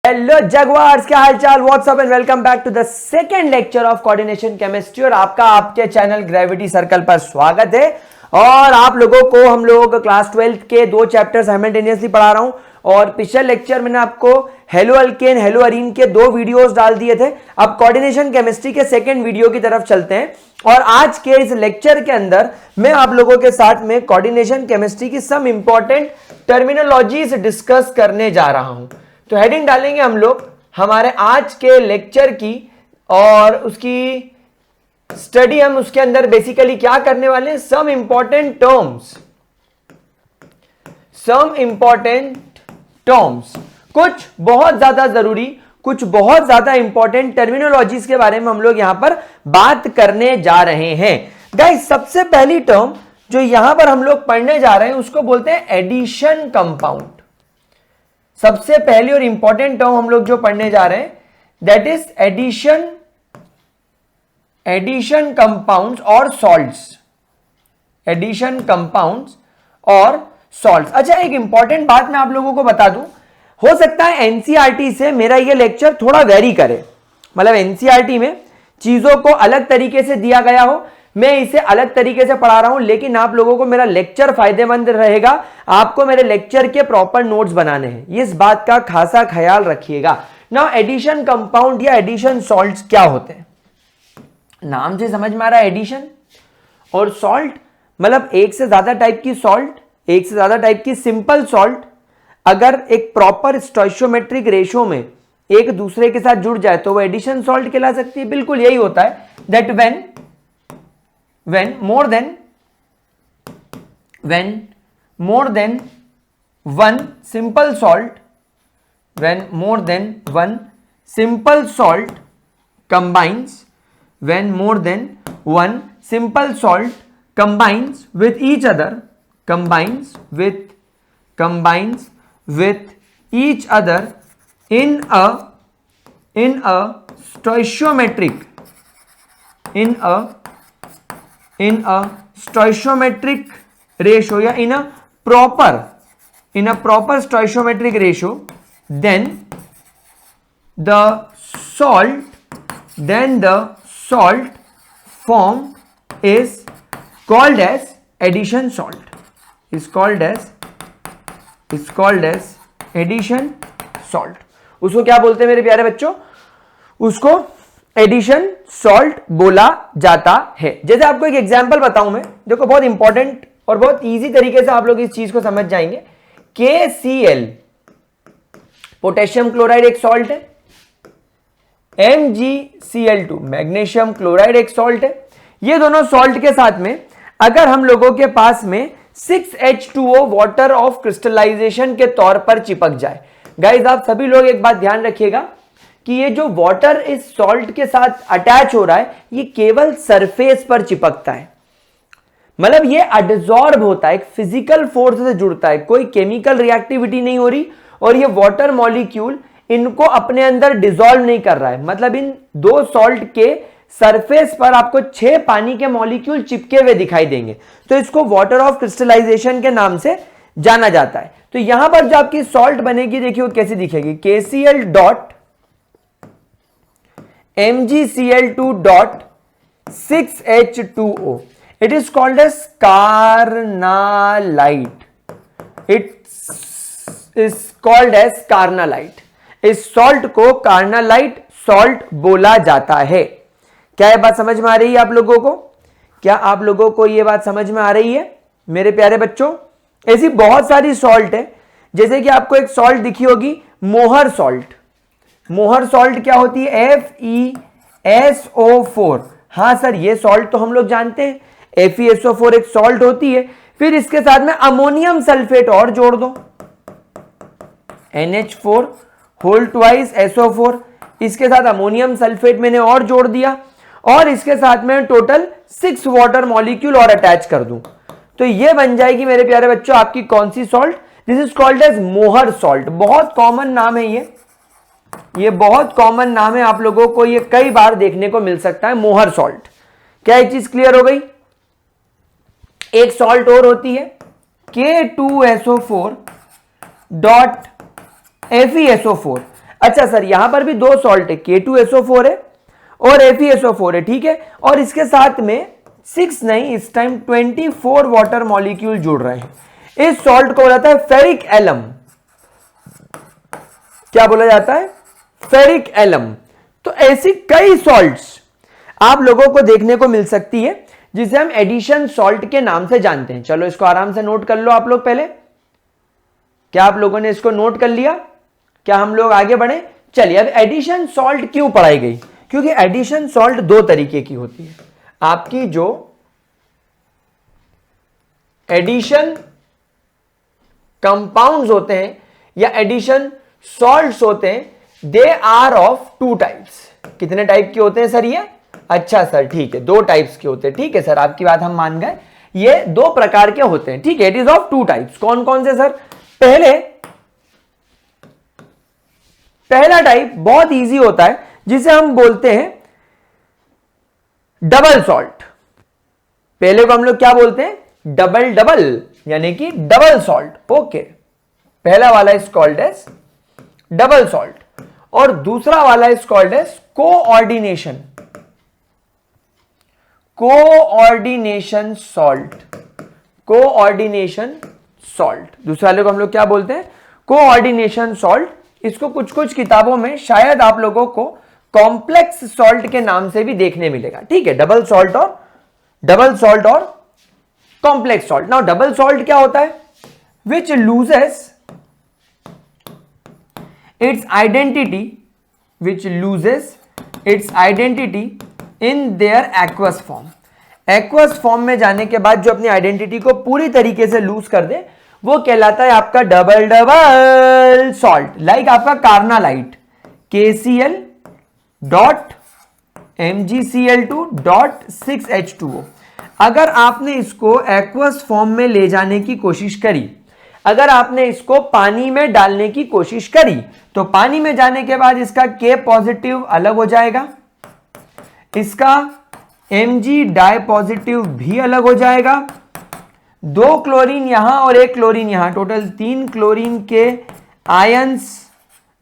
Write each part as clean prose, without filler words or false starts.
Hello jaguars, क्या हालचाल, what's up and welcome back to the second lecture of coordination chemistry. और आपका आपके चैनल ग्रेविटी सर्कल पर स्वागत है। और आप लोगों को हम लोग क्लास 12 के दो चैप्टर साइमल्टेनियसली पढ़ा रहा हूं। और पिछले लेक्चर मैंने आपको हेलो अल्केन हेलो अरीन के दो वीडियोस डाल दिए थे। अब कोऑर्डिनेशन केमिस्ट्री के सेकंड वीडियो की तरफ चलते हैं। और आज के इस लेक्चर के अंदर मैं आप लोगों के साथ में कोऑर्डिनेशन केमिस्ट्री की सम इंपॉर्टेंट टर्मिनोलॉजीज डिस्कस करने जा रहा हूं। तो हेडिंग डालेंगे हम लोग हमारे आज के लेक्चर की, और उसकी स्टडी हम उसके अंदर बेसिकली क्या करने वाले हैं, सम इंपॉर्टेंट टर्म्स, कुछ बहुत ज्यादा जरूरी, कुछ बहुत ज्यादा इंपॉर्टेंट टर्मिनोलॉजीज के बारे में हम लोग यहां पर बात करने जा रहे हैं। गाइस, सबसे पहली टर्म जो यहां पर हम लोग पढ़ने जा रहे हैं उसको बोलते हैं एडिशन कंपाउंड। सबसे पहली और इंपॉर्टेंट टर्म हम लोग जो पढ़ने जा रहे हैं दैट इज एडिशन कंपाउंड्स और सॉल्ट्स। एडिशन कंपाउंड्स और सॉल्ट्स। अच्छा, एक इंपॉर्टेंट बात मैं आप लोगों को बता दूं, हो सकता है एनसीईआरटी से मेरा ये लेक्चर थोड़ा वेरी करे, मतलब एनसीईआरटी में चीजों को अलग तरीके से दिया गया हो, मैं इसे अलग तरीके से पढ़ा रहा हूं, लेकिन आप लोगों को मेरा लेक्चर फायदेमंद रहेगा। आपको मेरे लेक्चर के प्रॉपर नोट्स बनाने हैं, इस बात का खासा ख्याल रखिएगा। नाउ एडिशन कंपाउंड या एडिशन सॉल्ट्स क्या होते हैं, नाम से समझ में आ रहा है एडिशन और सॉल्ट, मतलब एक से ज्यादा टाइप की सॉल्ट, एक से ज्यादा टाइप की सिंपल सॉल्ट अगर एक प्रॉपर स्टोइशियोमेट्रिक रेशो में एक दूसरे के साथ जुड़ जाए तो वो एडिशन सॉल्ट कहला सकती है। बिल्कुल यही होता है that when more than one simple salt combines with each other in a stoichiometric ratio या in a proper stoichiometric ratio, then the salt form is called as addition salt, is called as addition salt। उसको क्या बोलते हैं मेरे प्यारे बच्चों, उसको addition salt बोला जाता है। जैसे आपको एक एग्जांपल बताऊं मैं, देखो बहुत इंपॉर्टेंट और बहुत इजी तरीके से आप लोग इस चीज को समझ जाएंगे। KCl पोटेशियम क्लोराइड एक सॉल्ट है, MgCl2 मैग्नीशियम क्लोराइड एक सॉल्ट है। ये दोनों सॉल्ट के साथ में अगर हम लोगों के पास में 6H2O वाटर ऑफ क्रिस्टलाइजेशन के तौर पर चिपक जाए, गाइस आप सभी लोग एक बात ध्यान रखिएगा कि ये जो वाटर इस सॉल्ट के साथ अटैच हो रहा है ये केवल सरफेस पर चिपकता है, मतलब ये एडसॉर्ब होता है, एक फिजिकल फोर्स से जुड़ता है, कोई केमिकल रिएक्टिविटी नहीं हो रही और ये वाटर मॉलिक्यूल इनको अपने अंदर डिसॉल्व नहीं कर रहा है। मतलब इन दो सॉल्ट के सरफेस पर आपको 6 पानी के मॉलिक्यूल चिपके हुए दिखाई देंगे, तो इसको वाटर ऑफ क्रिस्टलाइजेशन के नाम से जाना जाता है। तो यहां पर जो आपकी सॉल्ट बनेगी देखिए वो कैसी दिखेगी, KCl dot MgCl2 dot 6H2O. It is called as carnallite. It is called as carnallite. इस सॉल्ट को कार्नालाइट सॉल्ट बोला जाता है। क्या ये बात समझ में आ रही है आप लोगों को? क्या आप लोगों को ये बात समझ में आ रही है मेरे प्यारे बच्चों? ऐसी बहुत सारी सॉल्ट है, जैसे कि आपको एक सॉल्ट दिखी होगी मोहर सॉल्ट। मोहर सॉल्ट क्या होती है, FeSO4। हाँ सर, ये सॉल्ट तो हम लोग जानते हैं, FeSO4 एक सॉल्ट होती है। फिर इसके साथ में अमोनियम सल्फेट और जोड़ दो, NH4 होल ट्वाइस SO4, इसके साथ अमोनियम सल्फेट मैंने और जोड़ दिया, और इसके साथ में टोटल 6 वाटर मॉलिक्यूल और अटैच कर दूं, तो ये बन जाएगी मेरे प्यारे बच्चों आपकी कौन सी salt, this is called as Mohr salt. बहुत कॉमन नाम है ये बहुत कॉमन नाम है, आप लोगों को ये कई बार देखने को मिल सकता है, मोहर सॉल्ट। क्या एक चीज क्लियर हो गई? एक सॉल्ट और होती है K2SO4 डॉट FeSO4। अच्छा सर यहां पर भी दो सॉल्ट है, K2SO4 है और FeSO4 है, ठीक है, और इसके साथ में 6 नहीं, इस टाइम 24 वाटर मॉलिक्यूल जुड़ रहे हैं। इस सॉल्ट को बोला जाता है फेरिक एलम। क्या बोला जाता है? Ferric alum. तो ऐसी कई सॉल्ट्स आप लोगों को देखने को मिल सकती है जिसे हम एडिशन सॉल्ट के नाम से जानते हैं। चलो इसको आराम से नोट कर लो आप लोग पहले। क्या आप लोगों ने इसको नोट कर लिया? क्या हम लोग आगे बढ़े? चलिए, अब एडिशन सॉल्ट क्यों पढ़ाई गई? क्योंकि एडिशन सॉल्ट दो तरीके की होती है। आपकी जो एडिशन कंपाउंड्स होते हैं या एडिशन सॉल्ट्स होते हैं, they are of two types. कितने टाइप के होते हैं सर ये? अच्छा सर ठीक है, दो टाइप्स के होते हैं। ठीक है सर, आपकी बात हम मान गए, ये दो प्रकार के होते हैं। ठीक है, it is of two types. कौन कौन से सर? पहला टाइप बहुत इजी होता है जिसे हम बोलते हैं डबल सॉल्ट। पहले को हम लोग क्या बोलते हैं? डबल डबल, यानी कि डबल सॉल्ट। ओके, पहला वाला is called as double salt और दूसरा वाला is called as coordination. Coordination salt. Coordination salt, दूसरे वाले को हम लोग क्या बोलते हैं? Coordination salt. इसको कुछ कुछ किताबों में शायद आप लोगों को कॉम्प्लेक्स सॉल्ट के नाम से भी देखने मिलेगा। ठीक है, डबल सॉल्ट और complex salt. Now double salt क्या होता है? Which loses its identity in their aqueous form. Aqueous form में जाने के बाद जो अपनी आइडेंटिटी को पूरी तरीके से लूज कर दे, वो कहलाता है आपका डबल डबल सॉल्ट। लाइक आपका carnallite, KCl dot MgCl2 dot 6H2O। अगर आपने इसको एक्वस फॉर्म में ले जाने की कोशिश करी, अगर आपने इसको पानी में डालने की कोशिश करी, तो पानी में जाने के बाद इसका K पॉजिटिव अलग हो जाएगा, इसका Mg डाई पॉजिटिव भी अलग हो जाएगा, दो क्लोरीन यहां और एक क्लोरीन यहां, टोटल 3 क्लोरीन के आयंस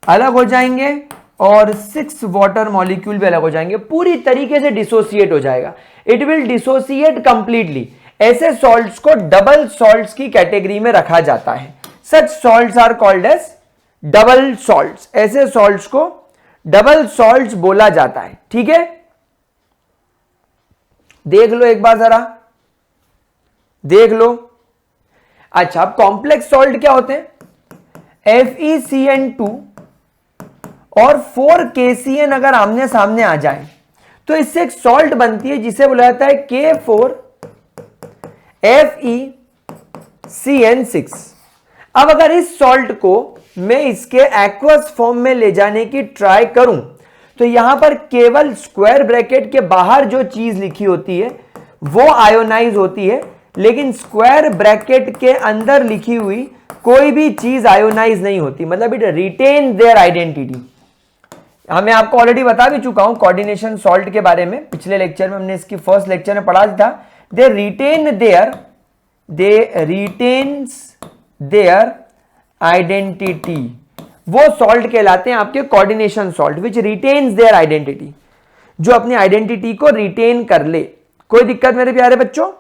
अलग हो जाएंगे और 6 वाटर मॉलिक्यूल भी अलग हो जाएंगे, पूरी तरीके से डिसोसिएट हो जाएगा। It will dissociate completely. ऐसे सॉल्ट्स को डबल सॉल्ट्स की कैटेगरी में रखा जाता है। Such salts are called as double salts. ऐसे सॉल्ट्स को डबल सॉल्ट्स बोला जाता है। ठीक है, देख लो एक बार जरा, देख लो। अच्छा, अब कॉम्प्लेक्स सॉल्ट क्या होते हैं? FeCN2 और 4KCN अगर आमने सामने आ जाए तो इससे एक सॉल्ट बनती है जिसे बोला जाता है K4FeCN6। अब अगर इस सॉल्ट को मैं इसके एक्वस फॉर्म में ले जाने की ट्राई करूं तो यहां पर केवल स्क्वायर ब्रैकेट के बाहर जो चीज लिखी होती है वो आयोनाइज होती है, लेकिन स्क्वायर ब्रैकेट के अंदर लिखी हुई कोई भी चीज आयोनाइज नहीं होती। मतलब इट रिटेन देयर आइडेंटिटी। मैं आपको ऑलरेडी बता भी चुका हूं कोऑर्डिनेशन सॉल्ट के बारे में, पिछले लेक्चर में हमने इसकी फर्स्ट लेक्चर में पढ़ा था। दे रिटेन्स देयर आइडेंटिटी। वो सॉल्ट कहलाते हैं आपके coordination salt, which retains their identity, जो अपनी आइडेंटिटी को रिटेन कर ले। कोई दिक्कत मेरे प्यारे बच्चों?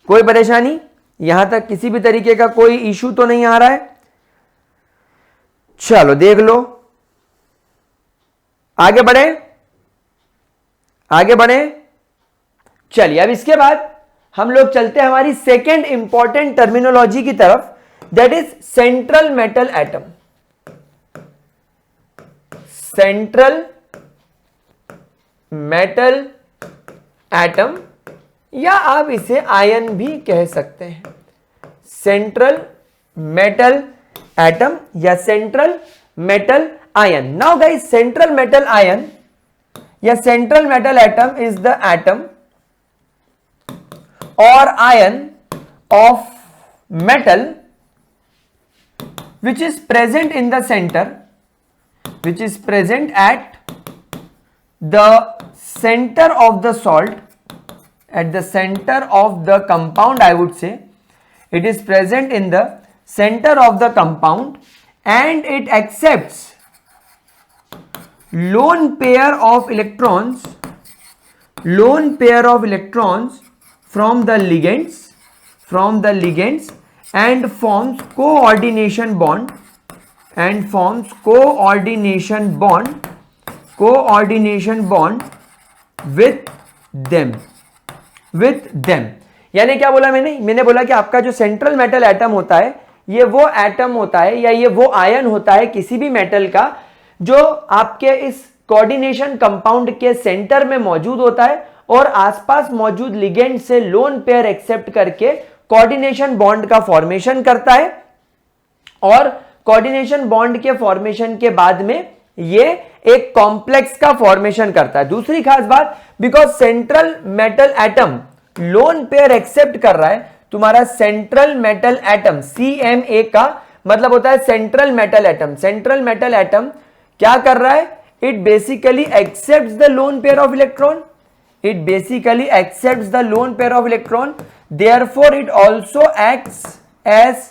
कोई परेशानी? यहां तक किसी भी तरीके का कोई इशू तो नहीं आ रहा है? चलो देख लो, आगे बढ़े, आगे बढ़े। चलिए, अब इसके बाद हम लोग चलते हैं हमारी सेकेंड इंपॉर्टेंट टर्मिनोलॉजी की तरफ, that is central metal atom. Central metal atom, या आप इसे आयन भी कह सकते हैं। सेंट्रल मेटल एटम या central metal ion. Now guys, central metal ion या central metal atom is the atom or ion of metal which is present in the center, which is present at the center of the salt, at the center of the compound. I would say it is present in the center of the compound and it accepts lone pair of electrons from the ligands and forms coordination bond with them। यानी क्या बोला मैंने बोला कि आपका जो central metal atom होता है ये वो एटम होता है या ये वो आयन होता है किसी भी मेटल का जो आपके इस कोऑर्डिनेशन कंपाउंड के सेंटर में मौजूद होता है और आसपास मौजूद लिगेंड से लोन पेयर एक्सेप्ट करके कोऑर्डिनेशन बॉन्ड का फॉर्मेशन करता है और कोऑर्डिनेशन बॉन्ड के फॉर्मेशन के बाद में ये एक कॉम्प्लेक्स का फॉर्मेशन करता है। दूसरी खास बात, because central metal atom lone pair accept कर रहा है, तुम्हारा सेंट्रल मेटल एटम CMA का मतलब होता है central metal atom. Central metal atom क्या कर रहा है? It basically accepts the lone pair of electron, therefore it also acts as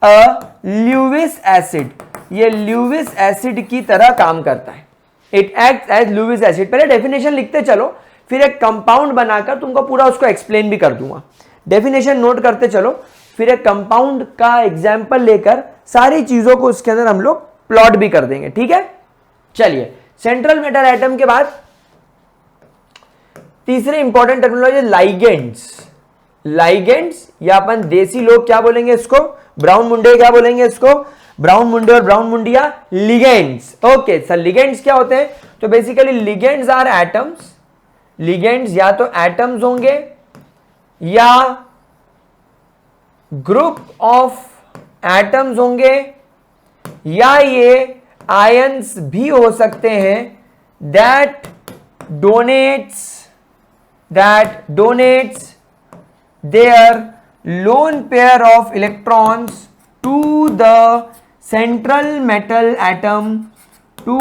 a Lewis acid। ये ल्यूविस एसिड की तरह काम करता है। It act as Lewis acid. पहले डेफिनेशन लिखते चलो, फिर एक कंपाउंड बनाकर तुमको पूरा उसको एक्सप्लेन भी कर दूंगा। डेफिनेशन नोट करते चलो, फिर एक कंपाउंड का एग्जांपल लेकर सारी चीजों को उसके अंदर हम लोग प्लॉट भी कर देंगे, ठीक है। चलिए, सेंट्रल मेटल एटम के बाद तीसरे इंपॉर्टेंट टर्मिनोलॉजी लाइगेंड्स या अपन देसी लोग क्या बोलेंगे इसको, ब्राउन मुंडे क्या बोलेंगे इसको, ब्राउन मुंडे और ब्राउन मुंडिया लिगेंड्स। ओके सर, लिगेंड्स क्या होते हैं? तो basically ligands are atoms. Ligands या तो एटम्स होंगे या ग्रुप ऑफ एटम्स होंगे या ये आयंस भी हो सकते हैं that donates their lone pair of electrons to the central metal atom to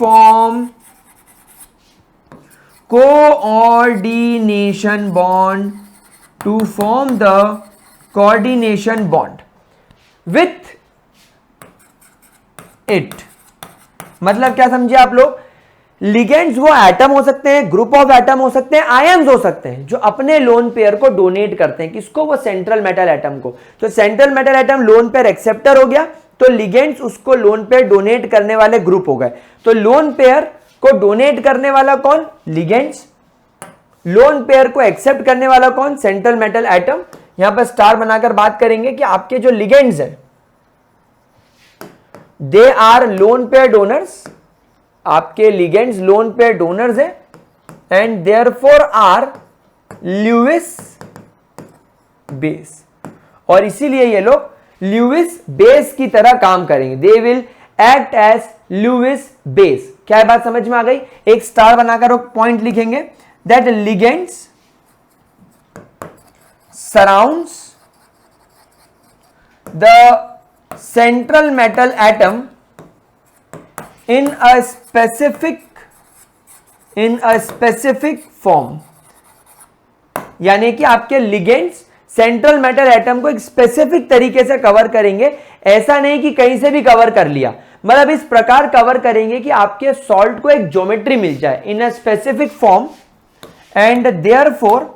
form coordination bond with it। मतलब क्या समझे आप लोग? लिगेंड्स वो एटम हो सकते हैं, ग्रुप ऑफ एटम हो सकते हैं, आयंस हो सकते हैं जो अपने लोन पेयर को डोनेट करते हैं। किसको? वो सेंट्रल मेटल एटम को। तो central metal atom lone pair acceptor हो गया, तो लिगेंड्स उसको लोन पेयर डोनेट करने वाले ग्रुप हो गए। तो लोन पेयर को डोनेट करने वाला कौन? लिगेंड्स। लोन पेयर को एक्सेप्ट करने वाला कौन? Central metal atom. यहां पर स्टार बनाकर बात करेंगे कि आपके जो लिगेंड्स है they are lone pair donors. आपके लिगेंड्स लोन पेयर डोनर्स हैं and therefore are Lewis base, और इसीलिए ये लोग ल्यूविस बेस की तरह काम करेंगे। They will act as Lewis base. क्या है बात समझ में आ गई? एक स्टार बनाकर एक पॉइंट लिखेंगे that ligands surrounds the central metal atom in a specific form। यानी कि आपके लिगेंड्स सेंट्रल मेटल एटम को एक स्पेसिफिक तरीके से कवर करेंगे। ऐसा नहीं कि कहीं से भी कवर कर लिया, मतलब इस प्रकार कवर करेंगे कि आपके सॉल्ट को एक ज्योमेट्री मिल जाए in a specific form and therefore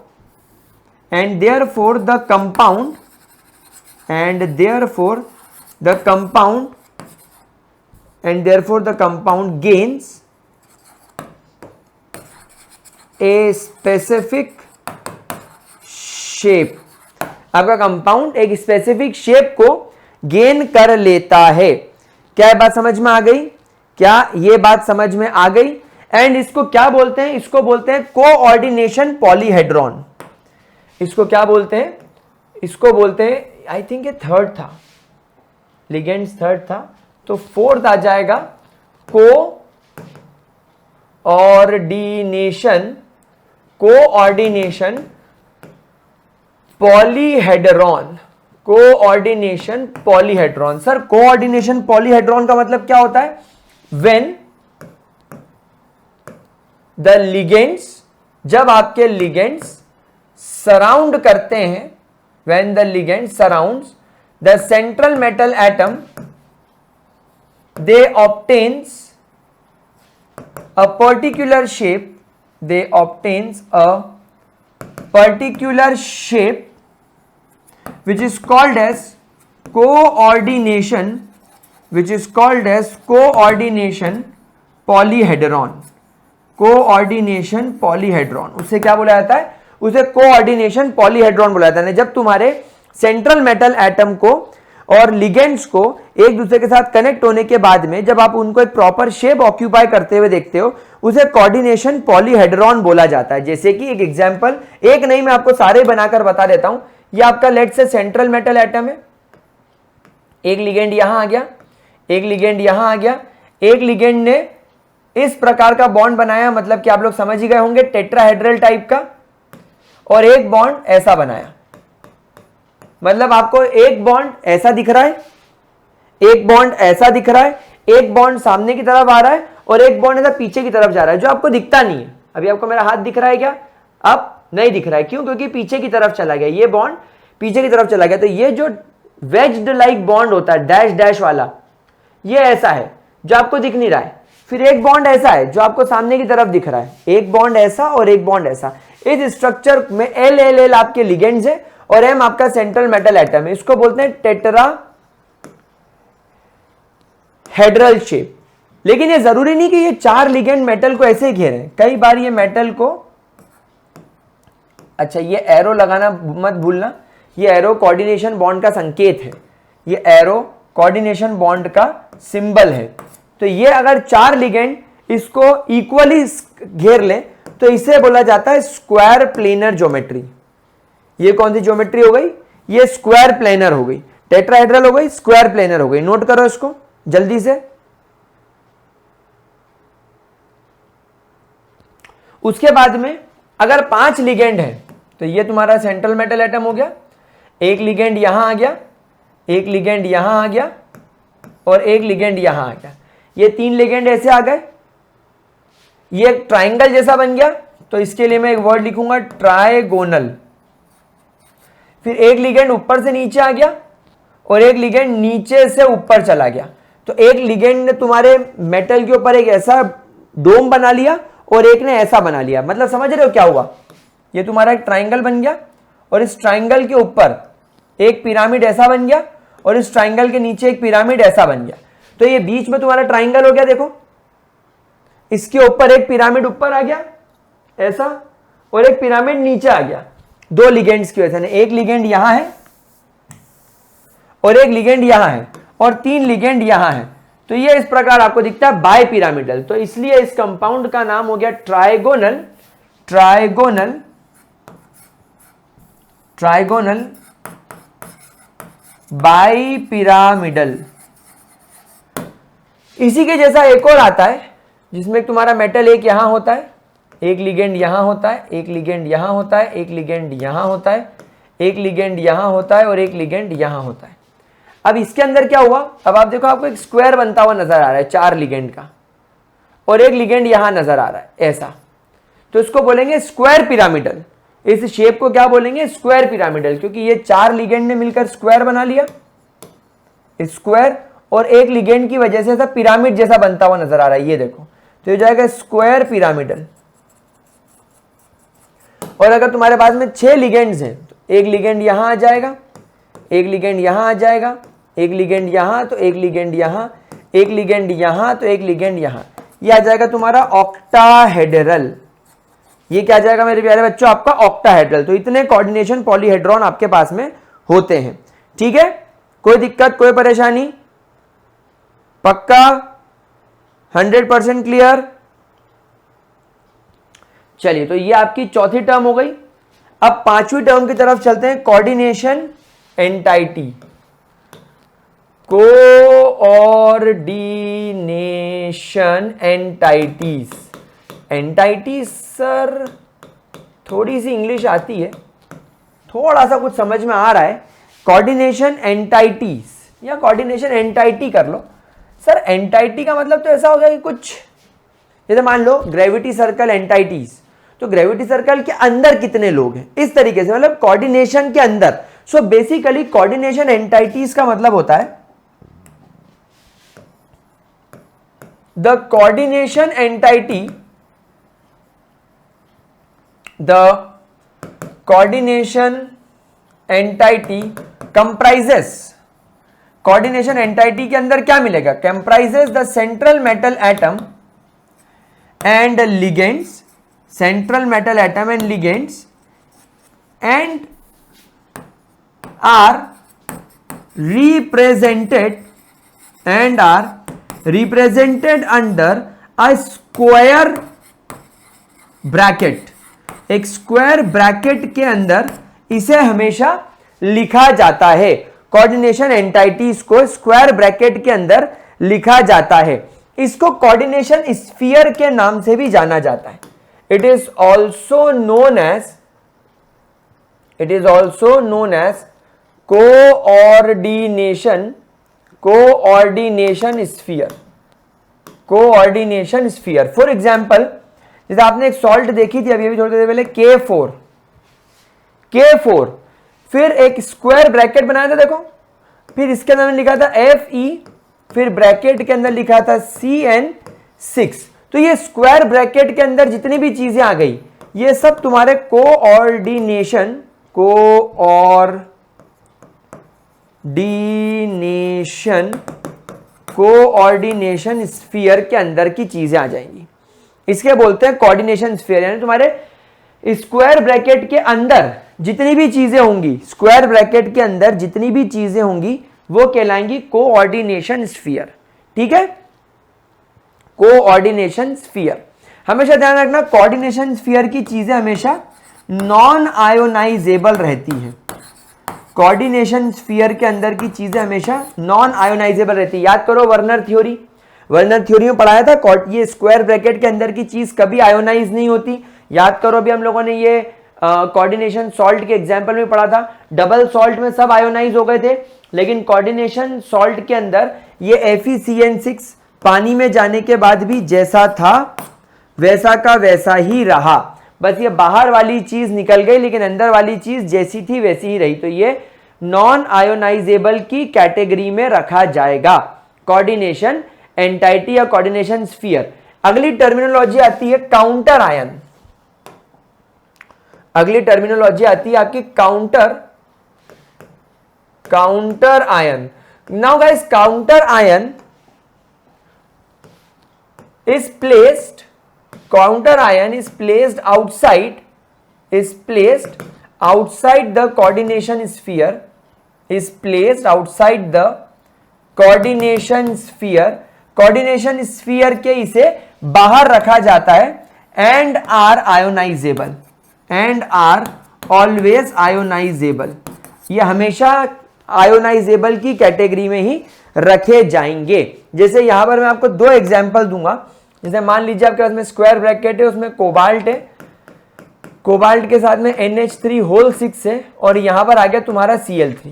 the compound gains a specific shape। आपका कंपाउंड एक स्पेसिफिक शेप को गेन कर लेता है। क्या बात समझ में आ गई? क्या ये बात समझ में आ गई? एंड इसको क्या बोलते हैं? इसको बोलते हैं कोऑर्डिनेशन पॉलीहेड्रॉन। इसको क्या बोलते हैं? इसको बोलते हैं, आई थिंक ये थर्ड था, लिगेंड्स थर्ड था, तो फोर्थ आ जाएगा coordination polyhedron. Sir coordination polyhedron का मतलब क्या होता है? व्हेन द लिगेंड्स, जब आपके लिगेंड्स सराउंड करते हैं when the ligand surrounds the central metal atom, they obtains a particular shape, they obtains a particular shape which is called as coordination, which is called as coordination polyhedron, coordination polyhedron. उसे क्या बोला जाता है? उसे coordination polyhedron बोला जाता है। जब तुम्हारे सेंट्रल मेटल एटम को और लिगेंड्स को एक दूसरे के साथ कनेक्ट होने के बाद में जब आप उनको एक प्रॉपर शेप ऑक्यूपाई करते हुए देखते हो, उसे कोऑर्डिनेशन पॉलीहेड्रॉन बोला जाता है। जैसे कि एक एग्जांपल, एक नहीं मैं आपको सारे बनाकर बता देता हूं। ये आपका लेट से सेंट्रल मेटल एटम है, एक लिगेंड यहां आ गया, एक लिगेंड यहां आ गया, एक लिगेंड ने इस प्रकार का बॉन्ड बनाया, मतलब कि आप लोग समझ ही गए होंगे टेट्राहेड्रल टाइप का, और एक बॉन्ड ऐसा बनाया, मतलब आपको एक बॉन्ड ऐसा दिख रहा है, एक बॉन्ड ऐसा दिख रहा है, एक बॉन्ड सामने की तरफ आ रहा है और एक बॉन्ड ऐसा पीछे की तरफ जा रहा है, जो आपको दिखता नहीं है। अभी आपको मेरा हाथ दिख रहा है क्या? अब नहीं दिख रहा है। क्यों? क्योंकि पीछे की तरफ चला गया, ये बॉन्ड पीछे की तरफ चला गया। तो ये जो वेज्ड लाइक बॉन्ड होता है डैश डैश वाला, ये ऐसा है जो आपको दिख नहीं रहा है। फिर एक बॉन्ड ऐसा है जो आपको सामने की तरफ दिख रहा है, एक बॉन्ड ऐसा और एक बॉन्ड ऐसा। इस स्ट्रक्चर में एल एल एल आपके लिगेंड्स है और एम आपका सेंट्रल मेटल एटम है। इसको बोलते हैं टेट्राहेड्रल शेप। लेकिन ये जरूरी नहीं कि ये चार लिगेंड मेटल को ऐसे घेरे, कई बार ये मेटल को, अच्छा ये एरो लगाना मत भूलना, ये एरो कोऑर्डिनेशन बॉन्ड का संकेत है, ये एरो कोऑर्डिनेशन बॉन्ड का सिंबल है। तो ये अगर चार लिगेंड इसको इक्वली घेर ले तो इसे बोला जाता है स्क्वायर प्लेनर ज्योमेट्री। ये कौन सी ज्योमेट्री हो गई? ये स्क्वायर प्लेनर हो गई, टेट्राहेड्रल हो गई, स्क्वायर प्लेनर हो गई। नोट करो इसको जल्दी से। उसके बाद में अगर 5 लिगेंड है तो ये तुम्हारा सेंट्रल मेटल एटम हो गया, एक लिगेंड यहां आ गया, एक लिगेंड यहां आ गया और एक लिगेंड यहां आ गया। ये 3 लिगेंड ऐसे आ गए, ये एक ट्राइंगल जैसा बन गया। तो इसके लिए मैं एक वर्ड लिखूंगा ट्राइगोनल। फिर एक लिगेंड ऊपर से नीचे आ गया और एक लिगेंड नीचे से ऊपर चला गया। तो एक लिगेंड ने तुम्हारे मेटल के ऊपर एक ऐसा डोम बना लिया और एक ने ऐसा बना लिया। मतलब समझ रहे हो क्या हुआ? ये तुम्हारा एक ट्राइंगल बन गया और इस ट्राइंगल के ऊपर एक पिरामिड ऐसा बन गया और इस ट्राइंगल के नीचे एक पिरामिड ऐसा बन गया। तो ये बीच में तुम्हारा ट्राइंगल हो गया। देखो इसके ऊपर एक पिरामिड ऊपर आ गया ऐसा और एक पिरामिड नीचे आ गया, 2 लिगेंड्स की वजह से। एक लिगेंड यहां है और एक लिगेंड यहां है और 3 लिगेंड यहां है। तो ये इस प्रकार आपको दिखता है बाय पिरामिडल। तो इसलिए इस कंपाउंड का नाम हो गया trigonal, trigonal, trigonal bi pyramidal. इसी के जैसा एक और आता है जिसमें तुम्हारा मेटल एक यहां होता है, एक लिगेंड यहां होता है, एक लिगेंड यहां होता है, एक लिगेंड यहां होता है, एक लिगेंड यहां होता है और एक लिगेंड यहां होता है। अब इसके अंदर क्या हुआ? अब आप देखो आपको एक स्क्वायर बनता हुआ नजर आ रहा है 4 लिगेंड का और एक लिगेंड यहां नजर आ रहा है ऐसा। तो इसको बोलेंगे स्क्वायर पिरामिडल। इस शेप को क्या बोलेंगे? स्क्वायर पिरामिडल, क्योंकि ये 4 लिगेंड ने मिलकर स्क्वायर बना लिया, स्क्वायर, और एक लिगेंड की वजह से ऐसा पिरामिड जैसा बनता हुआ नजर आ रहा है। ये देखो, तो ये जाएगा स्क्वायर पिरामिडल। और अगर तुम्हारे पास में 6 लिगेंड्स हैं तो एक लिगेंड यहां आ जाएगा, एक लिगेंड यहां आ जाएगा, एक लिगेंड यहां तो एक लिगेंड यहां, एक लिगेंड यहां तो एक लिगेंड यहां। ये आ जाएगा तुम्हारा ऑक्टाहेड्रल। ये क्या आ जाएगा मेरे प्यारे बच्चों? आपका ऑक्टाहेड्रल। तो इतने कोऑर्डिनेशन पॉलीहेड्रॉन आपके पास में होते हैं। ठीक है, कोई दिक्कत, कोई परेशानी? पक्का? 100% क्लियर? चलिए, तो ये आपकी चौथी टर्म हो गई। अब 5वीं टर्म की तरफ चलते हैं, coordination entity, coordination entities. Entities sir थोड़ी सी इंग्लिश आती है, थोड़ा सा कुछ समझ में आ रहा है। कोऑर्डिनेशन एंटाइटीज या कोऑर्डिनेशन एंटाइटी कर लो। सर एंटाइटी का मतलब तो ऐसा हो गया कि कुछ, जैसे मान लो ग्रेविटी सर्कल एंटाइटीज, तो ग्रेविटी सर्कल के अंदर कितने लोग हैं, इस तरीके से, मतलब कोऑर्डिनेशन के अंदर। सो बेसिकली कोऑर्डिनेशन एंटाइटीज का मतलब होता है the coordination entity, the coordination entity comprises, coordination entity के अंदर क्या मिलेगा, comprises the central metal atom and ligands, central metal atom and ligands and are represented under a square bracket, एक square bracket के अंदर इसे हमेशा लिखा जाता है, कोऑर्डिनेशन एंटाइटीज को स्क्वायर ब्रैकेट के अंदर लिखा जाता है। इसको कोऑर्डिनेशन स्फीयर के नाम से भी जाना जाता है। It is also known as coordination sphere. For example, जैसे आपने एक सॉल्ट देखी थी अभी थोड़ी देर पहले K4, फिर एक स्क्वायर ब्रैकेट बनाया था देखो, फिर इसके अंदर लिखा था Fe, फिर ब्रैकेट के अंदर लिखा था CN6। तो ये स्क्वायर ब्रैकेट के अंदर जितनी भी चीजें आ गई ये सब तुम्हारे कोऑर्डिनेशन स्फीयर के अंदर की चीजें आ जाएंगी। इसके बोलते हैं कोऑर्डिनेशन स्फीयर, यानी तुम्हारे स्क्वायर ब्रैकेट के अंदर जितनी भी चीजें होंगी, स्क्वायर ब्रैकेट के अंदर जितनी भी चीजें होंगी वो कहलाएंगी कोऑर्डिनेशन स्फीयर। ठीक है, कोऑर्डिनेशन स्फीयर। हमेशा ध्यान रखना, कोऑर्डिनेशन स्फीयर की चीजें हमेशा नॉन आयोनाइजेबल रहती हैं। कोऑर्डिनेशन स्फीयर के अंदर की चीजें हमेशा नॉन आयोनाइजेबल रहती है। याद करो वर्नर थ्योरी में पढ़ाया था, ये स्क्वायर ब्रैकेट के अंदर की चीज कभी आयोनाइज नहीं होती। याद करो अभी हम लोगों ने ये कोऑर्डिनेशन सॉल्ट के एग्जांपल में पढ़ा था, डबल सॉल्ट में सब आयोनाइज हो गए थे, लेकिन कोऑर्डिनेशन सॉल्ट के अंदर ये FeCN6 पानी में जाने के बाद भी जैसा था वैसा का वैसा ही रहा, बस ये बाहर वाली चीज निकल गई लेकिन अंदर वाली चीज जैसी थी वैसी ही रही। तो ये नॉन आयोनाइजेबल की कैटेगरी में रखा जाएगा, कोऑर्डिनेशन एंटाइटी या कोऑर्डिनेशन स्फीयर। अगली टर्मिनोलॉजी आती है काउंटर आयन। अगली टर्मिनोलॉजी आती है आपकी counter ion. Now guys, counter ion is placed outside the coordination sphere, coordination sphere के इसे बाहर रखा जाता है and are always ionizable। ये हमेशा आयोनाइजेबल की कैटेगरी में ही रखे जाएंगे। जैसे यहां पर मैं आपको दो एग्जांपल दूंगा। जैसे मान लीजिए आपके पास में स्क्वायर ब्रैकेट है, उसमें कोबाल्ट है, कोबाल्ट के साथ में NH3 है और यहां पर आ गया तुम्हारा Cl3।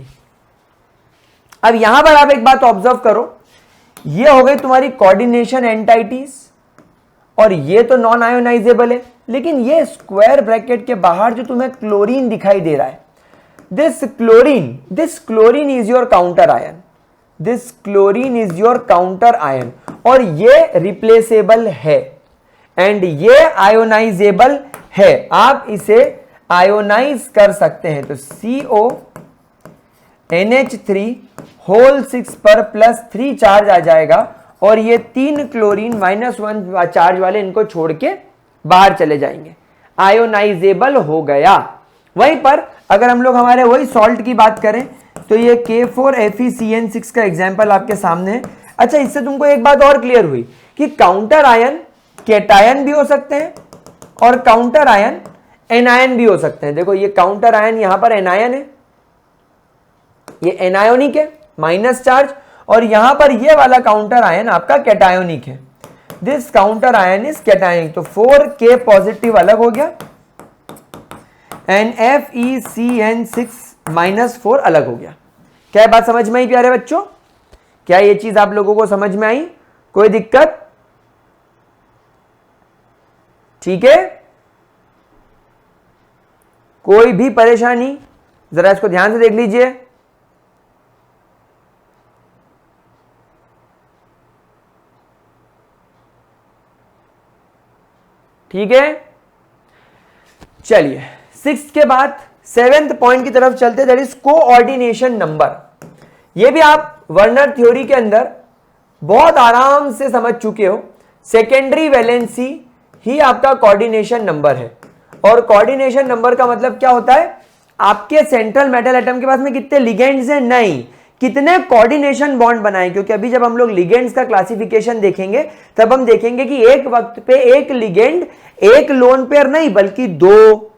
अब यहां पर आप एक बात ऑब्जर्व करो, ये हो गई तुम्हारी कोऑर्डिनेशन एंटाइटीज और ये तो नॉन आयोनाइजेबल है, लेकिन ये स्क्वायर ब्रैकेट के बाहर जो तुम्हें क्लोरीन दिखाई दे रहा है, this chlorine is your counter ion, और ये रिप्लेसेबल है एंड ये आयोनाइजेबल है। आप इसे आयोनाइज कर सकते हैं। तो CONH3 पर +3 चार्ज आ जाएगा और ये 3 क्लोरीन -1 चार्ज वाले इनको छोड़ के बाहर चले जाएंगे, आयोनाइजेबल हो गया। वहीं पर अगर हम लोग हमारे वही सॉल्ट की बात करें तो ये K4FeCN6 का एग्जाम्पल आपके सामने है। अच्छा, इससे तुमको एक बात और क्लियर हुई कि काउंटर आयन कैटायन भी हो सकते हैं और काउंटर आयन एनायन भी हो सकते हैं। देखो ये काउंटर आयन यहां पर एनायन है, ये एनायोनिक है माइनस चार्ज, और यहां पर ये वाला काउंटर आयन आपका कैटायोनिक है। This counter ion is cationic. तो 4K पॉजिटिव अलग हो गया एंड FeCN6-4 अलग हो गया। क्या ये बात समझ में आई प्यारे बच्चों? क्या ये चीज आप लोगों को समझ में आई? कोई दिक्कत? ठीक है, कोई भी परेशानी? जरा इसको ध्यान से देख लीजिए। ठीक है, चलिए सिक्स्थ के बाद सेवेंथ पॉइंट की तरफ चलते, दैट इज कोऑर्डिनेशन नंबर। ये भी आप वर्नर थ्योरी के अंदर बहुत आराम से समझ चुके हो। सेकेंडरी वैलेंसी ही आपका कोऑर्डिनेशन नंबर है। और कोऑर्डिनेशन नंबर का मतलब क्या होता है, आपके सेंट्रल मेटल एटम के पास में कितने लिगेंड्स हैं, नहीं, कितने कोऑर्डिनेशन बॉन्ड बनाए। क्योंकि अभी जब हम लोग लिगेंड्स का क्लासिफिकेशन देखेंगे तब हम देखेंगे कि एक वक्त पे एक लिगेंड एक लोन पेयर नहीं बल्कि 2,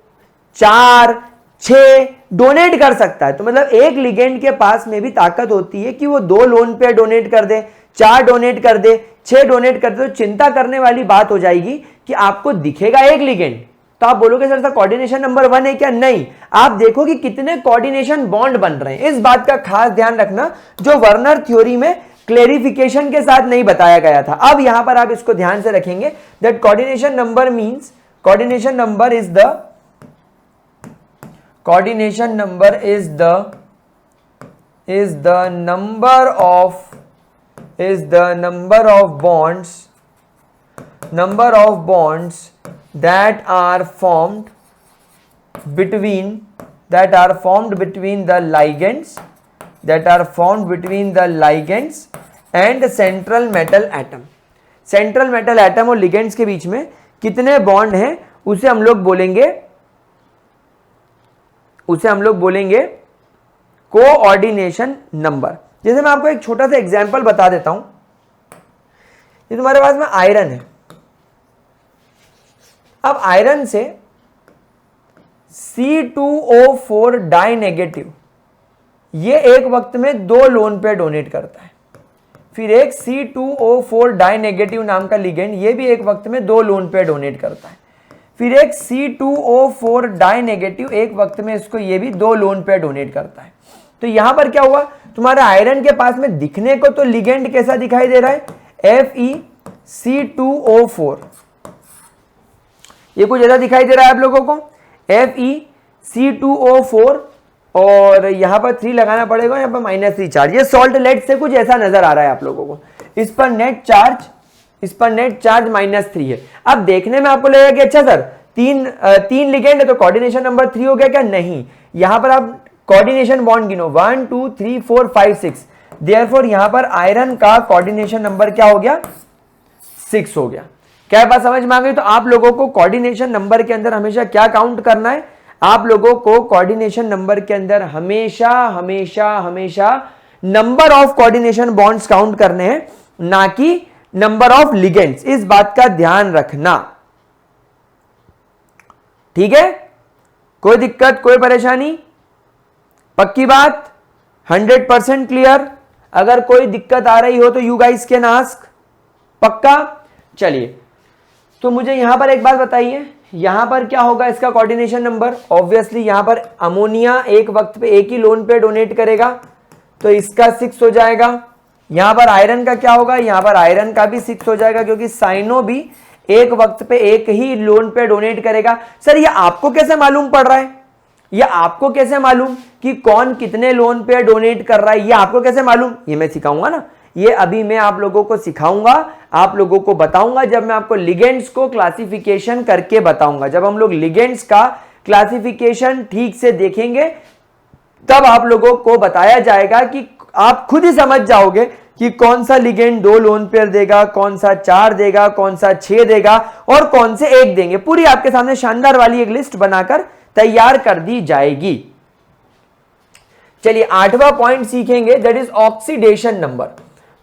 4, 6 डोनेट कर सकता है। तो मतलब एक लिगेंड के पास में भी ताकत होती है कि वो 2 लोन पेयर डोनेट कर दे, 4 डोनेट कर दे, 6 डोनेट कर दे। तो चिंता करने वाली बात हो जाएगी कि आपको दिखेगा एक लिगेंड तो आप बोलोगे सर सर कोऑर्डिनेशन नंबर 1 है क्या, नहीं, आप देखो कि कितने कोऑर्डिनेशन बॉन्ड बन रहे हैं। इस बात का खास ध्यान रखना जो वर्नर थ्योरी में क्लेरिफिकेशन के साथ नहीं बताया गया था। अब यहां पर आप इसको ध्यान से रखेंगे that coordination number means coordination number is the number of bonds that are formed between the ligands and central metal atom। Central metal atom और लिगेंड्स के बीच में कितने बॉन्ड हैं उसे हम लोग बोलेंगे कोऑर्डिनेशन नंबर। जैसे मैं आपको एक छोटा सा एग्जांपल बता देता हूं। ये तुम्हारे पास में आयरन है। अब आयरन से C2O4 डाई नेगेटिव ये एक वक्त में 2 लोन पेयर डोनेट करता है। फिर एक C2O4 डाई नेगेटिव नाम का लिगेंड ये भी एक वक्त में 2 लोन पेयर डोनेट करता है। फिर एक C2O4 डाई नेगेटिव एक वक्त में इसको ये भी 2 लोन पेयर डोनेट करता है। तो यहां पर क्या हुआ, तुम्हारा आयरन के पास में दिखने को तो लिगेंड कैसा दिखाई दे रहा है, FeC2O4, ये कुछ ऐसा दिखाई दे रहा है आप लोगों को, FeC2O4, और यहां पर 3 लगाना पड़ेगा, यहां पर -3 चार्ज। ये सॉल्ट लेड से कुछ ऐसा नजर आ रहा है आप लोगों को। इस पर नेट चार्ज -3 है। अब देखने में आपको लगेगा कि अच्छा सर 3 लिगेंड है तो कोऑर्डिनेशन नंबर 3 हो गया क्या, नहीं। यहां पर आप कोऑर्डिनेशन बॉन्ड गिनो 1 2 3 4 5 6, देयरफॉर यहां पर आयरन का कोऑर्डिनेशन नंबर क्या हो गया, 6 हो गया। क्या बात समझ में आ गई। तो आप लोगों को कोऑर्डिनेशन नंबर के अंदर हमेशा क्या काउंट करना है, आप लोगों को कोऑर्डिनेशन नंबर के अंदर हमेशा हमेशा हमेशा number of coordination bonds count करने हैं, ना कि नंबर ऑफ लिगेंड्स। इस बात का ध्यान रखना, ठीक है। कोई दिक्कत, कोई परेशानी, पक्की बात, 100% क्लियर। अगर कोई दिक्कत आ रही हो तो यू गाइस कैन आस्क, पक्का। चलिए, तो मुझे यहां पर एक बात बताइए, यहां पर क्या होगा इसका कोऑर्डिनेशन नंबर। ऑब्वियसली यहां पर अमोनिया एक वक्त पे एक ही लोन पे डोनेट करेगा तो इसका 6 हो जाएगा। यहां पर आयरन का क्या होगा, यहां पर आयरन का भी 6 हो जाएगा क्योंकि साइनो भी एक वक्त पे एक ही लोन पे डोनेट करेगा। सर ये आपको कैसे मालूम पड़ रहा है, ये आपको कैसे मालूम कि कौन कितने लोन पे डोनेट कर रहा है, ये आपको कैसे मालूम, ये मैं सिखाऊंगा ना। ये अभी मैं आप लोगों को सिखाऊंगा, आप लोगों को बताऊंगा जब मैं आपको लिगेंड्स को क्लासिफिकेशन करके बताऊंगा। जब हम लोग लिगेंड्स का क्लासिफिकेशन ठीक से देखेंगे तब आप लोगों को बताया जाएगा कि आप खुद ही समझ जाओगे कि कौन सा लिगेंड 2 लोन पेयर देगा, कौन सा 4 देगा, कौन सा 6 देगा और कौन से 1 देंगे। पूरी आपके सामने शानदार वाली एक लिस्ट बनाकर तैयार कर दी जाएगी। चलिए 8वां पॉइंट सीखेंगे, दैट इज ऑक्सीडेशन नंबर।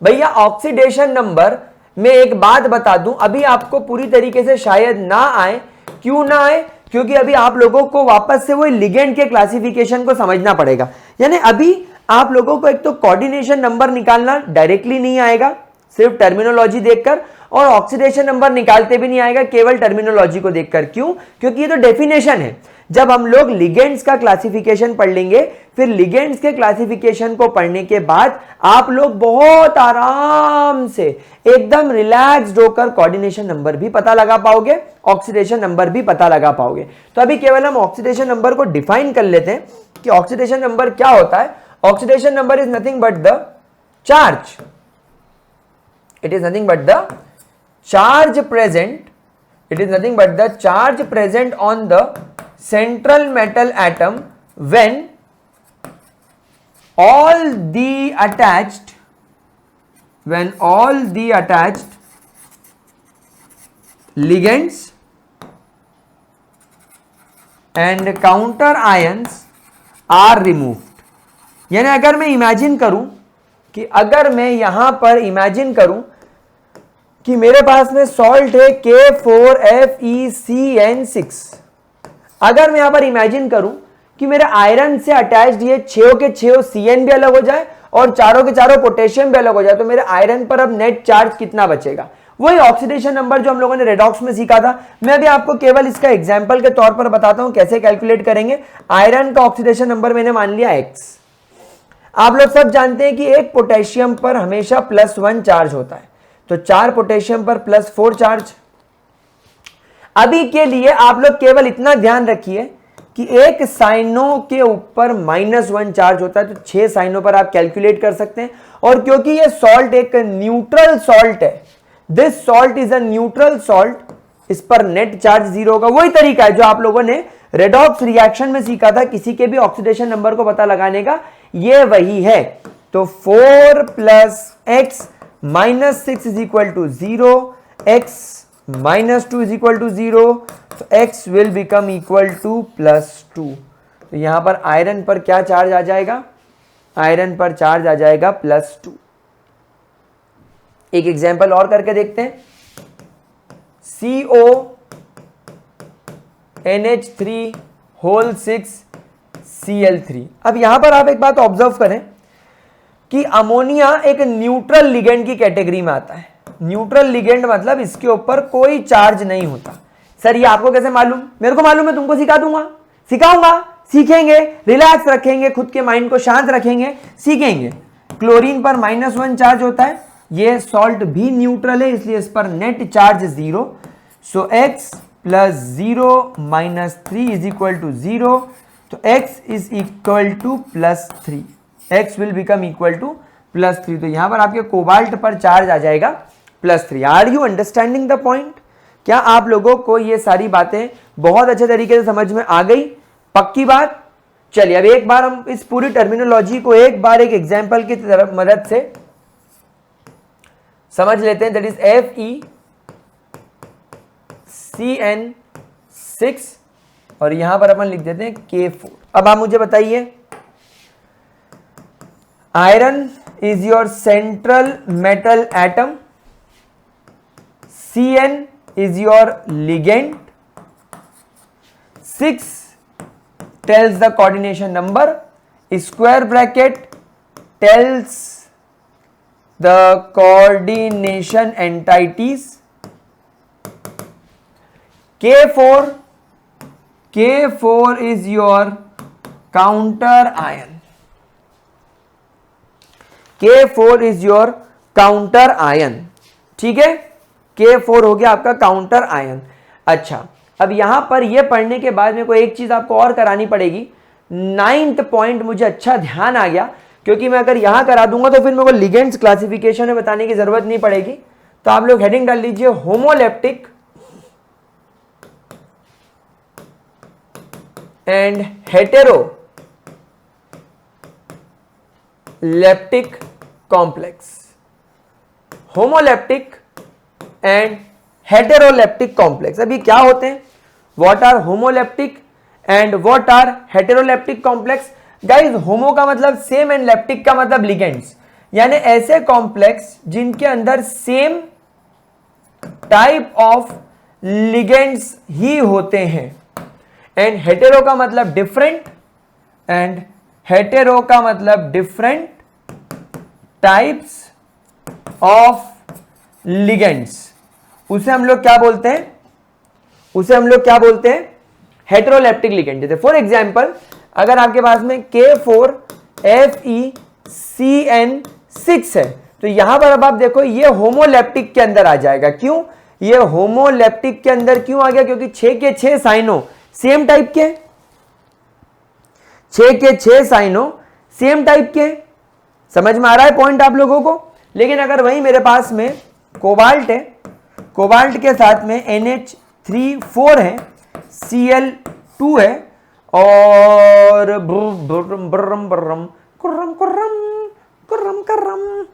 भैया ऑक्सीडेशन नंबर में एक बात बता दूं, अभी आपको पूरी तरीके से शायद ना आए। क्यों ना आए, क्योंकि अभी आप लोगों को वापस से वो लिगेंड के क्लासिफिकेशन को समझना पड़ेगा। यानी अभी आप लोगों को एक तो कोऑर्डिनेशन नंबर निकालना डायरेक्टली नहीं आएगा सिर्फ टर्मिनोलॉजी देखकर, और ऑक्सीडेशन नंबर निकालते भी नहीं आएगा केवल टर्मिनोलॉजी को देखकर। क्यों, क्योंकि ये तो डेफिनेशन है। जब हम लोग लिगेंड्स का क्लासिफिकेशन पढ़ लेंगे, फिर लिगेंड्स के क्लासिफिकेशन को पढ़ने के बाद आप लोग बहुत आराम से एकदम रिलैक्स्ड होकर कोऑर्डिनेशन नंबर भी पता लगा पाओगे, ऑक्सीडेशन नंबर भी पता लगा पाओगे। तो अभी केवल हम ऑक्सीडेशन नंबर को डिफाइन कर लेते हैं कि ऑक्सीडेशन नंबर क्या होता है। Oxidation number is nothing but the charge, it is nothing but the charge present, it is nothing but the charge present on the central metal atom when all the attached ligands and counter ions are removed। यानी अगर मैं imagine करूं कि अगर मैं यहां पर imagine करूं कि मेरे पास में सॉल्ट है K4FeCN6, अगर मैं यहां पर इमेजिन करूं कि मेरे आयरन से अटैच्ड ये 6 के 6 CN भी अलग हो जाए और चारों के चारों पोटेशियम भी अलग हो जाए, तो मेरे आयरन पर अब नेट चार्ज कितना बचेगा? वही ऑक्सीडेशन नंबर जो हम लोगों ने रेडॉक्स में सीखा था। मैं अभी आपको केवल इसका एग्जांपल के तौर पर बताता हूं कैसे कैलकुलेट करेंगे। आयरन का ऑक्सीडेशन नंबर मैंने मान लिया X। आप लोग सब जानते हैं कि एक पोटेशियम पर हमेशा +1 चार्ज होता है, तो 4 पोटेशियम पर +4 चार्ज। अभी के लिए आप लोग केवल इतना ध्यान रखिए कि एक साइनों के ऊपर -1 चार्ज होता है, तो 6 साइनों पर आप कैलकुलेट कर सकते हैं। और क्योंकि ये सॉल्ट एक न्यूट्रल सॉल्ट है, this salt is a neutral salt, इस पर नेट चार्ज 0 होगा। वही तरीका है जो आप लोगों ने रेडॉक्स रिएक्शन में सीखा था किसी के भी ऑक्सीडेशन नंबर को पता लगाने का, ये वही है। तो 4 + x -6 = 0, x -2 = 0, तो x will become equal to +2। तो यहां पर आयरन पर क्या चार्ज आ जाएगा? आयरन पर चार्ज आ जाएगा +2। एक एग्जांपल और करके देखते हैं। CONH3(6)Cl3। अब यहां पर आप एक बात ऑब्जर्व करें कि अमोनिया एक न्यूट्रल लिगेंड की कैटेगरी में आता है। न्यूट्रल लिगेंड मतलब इसके ऊपर कोई चार्ज नहीं होता। सर ये आपको कैसे मालूम? मेरे को मालूम है, तुमको सिखा दूंगा, सिखाऊंगा, सीखेंगे, रिलैक्स रखेंगे, खुद के माइंड को शांत रखेंगे, सीखेंगे। क्लोरीन पर -1 चार्ज होता है, ये सॉल्ट भी न्यूट्रल है, इसलिए इस पर नेट चार्ज 0। सो x + 0 - 3 = 0, तो x is equal to +3, x will become equal to +3। तो यहां पर आपके कोबाल्ट पर चार्ज आ जाएगा +3। Are you understanding the point? क्या आप लोगों को ये सारी बातें बहुत अच्छे तरीके से समझ में आ गई? पक्की बात? चलिए अब एक बार हम इस पूरी टर्मिनोलॉजी को एक बार एक एग्जांपल की मदद से समझ लेते हैं। दैट इज FeCN6 और यहां पर अपन लिख देते हैं K4। अब आप मुझे बताइए, iron is your central metal atom, Cn is your ligand, 6 tells the coordination number, square bracket tells the coordination entities, K4 is your counter ion, K4 is your counter ion। ठीक है, K4 हो गया आपका counter ion. अच्छा, अब यहां पर यह पढ़ने के बाद मेरे को एक चीज आपको और करानी पड़ेगी। 9th पॉइंट मुझे अच्छा ध्यान आ गया, क्योंकि मैं अगर यहां करा दूंगा तो फिर मेरे को लिगेंड्स क्लासिफिकेशन में बताने की जरूरत नहीं पड़ेगी। तो आप लोग हेडिंग डाल लीजिए homoleptic and heteroleptic complex. Homoleptic and heteroleptic complex. अभी क्या होते हैं? What are homoleptic and what are heteroleptic complex? Guys, homo का मतलब सेम एंड लेप्टिक का मतलब लिगेंड्स, यानी ऐसे कॉम्प्लेक्स जिनके अंदर सेम टाइप ऑफ लिगेंड्स ही होते हैं। एंड हेटेरो का मतलब डिफरेंट, एंड हेटेरो का मतलब डिफरेंट टाइप्स ऑफ लिगेंड्स। उसे हम लोग क्या बोलते हैं? Heteroleptic ligand. जैसे फॉर एग्जांपल अगर आपके पास में K4FeCN6 है तो यहां पर अब आप देखो ये होमोलेप्टिक के अंदर आ जाएगा। क्यों ये होमोलेप्टिक के अंदर क्यों आ गया? क्योंकि 6 के 6 साइनो सेम टाइप के, 6 के 6 साइनो सेम टाइप के। समझ में आ रहा है पॉइंट आप लोगों को? लेकिन अगर वही मेरे पास में कोबाल्ट है, कोबाल्ट के साथ में NH3 है, Cl2 है और ब्रम ब्रम ब्रम कुर्रम कुर्रम कुर्रम कुर्रम,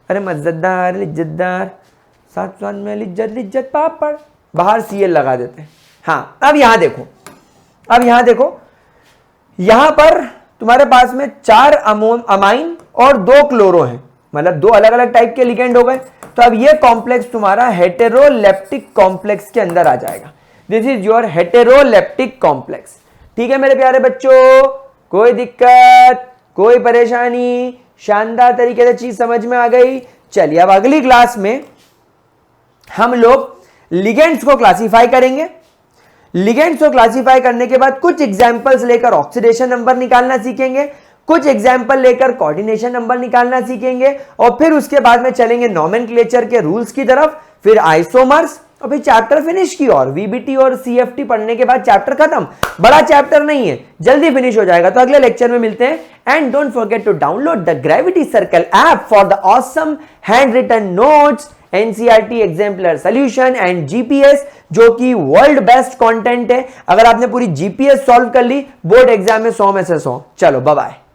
अरे मजेदार लिज्जतदार साथ साथ में लिज्जत लिज्जत पापड़, बाहर Cl लगा देते हैं। हाँ अब यहां देखो, अब यहां देखो, यहां पर तुम्हारे पास में 4 अमाइन और 2 क्लोरो हैं, मतलब 2 अलग अलग टाइप के लिगेंड हो गए। तो अब ये कॉम्प्लेक्स तुम्हारा हेटेरोलेप्टिक कॉम्प्लेक्स के अंदर आ जाएगा। This is your heteroleptic complex. ठीक है मेरे प्यारे बच्चों, कोई दिक्कत कोई परेशानी? शानदार तरीके से चीज समझ में आ गई। चलिए अब अगली क्लास में हम लोग लिगेंड्स को क्लासिफाई करेंगे। लिगेंड्स को क्लासिफाई करने के बाद कुछ एग्जांपल्स लेकर ऑक्सीडेशन नंबर निकालना सीखेंगे, कुछ एग्जांपल लेकर कोऑर्डिनेशन नंबर निकालना सीखेंगे और फिर उसके बाद में चलेंगे नोमेनक्लेचर के रूल्स की तरफ, फिर आइसोमर्स और फिर चैप्टर फिनिश की। और वीबीटी और सीएफटी पढ़ने के बाद चैप्टर खत्म। बड़ा चैप्टर नहीं है, जल्दी फिनिश हो जाएगा। तो अगले लेक्चर में मिलते हैं। And don't forget to download the gravity circle app for the awesome hand written notes, NCERT exemplar solution and GPS, जो कि वर्ल्ड बेस्ट कंटेंट है। अगर आपने पूरी जीपीएस सॉल्व कर ली बोर्ड एग्जाम में 100 में से 100। चलो बाय बाय।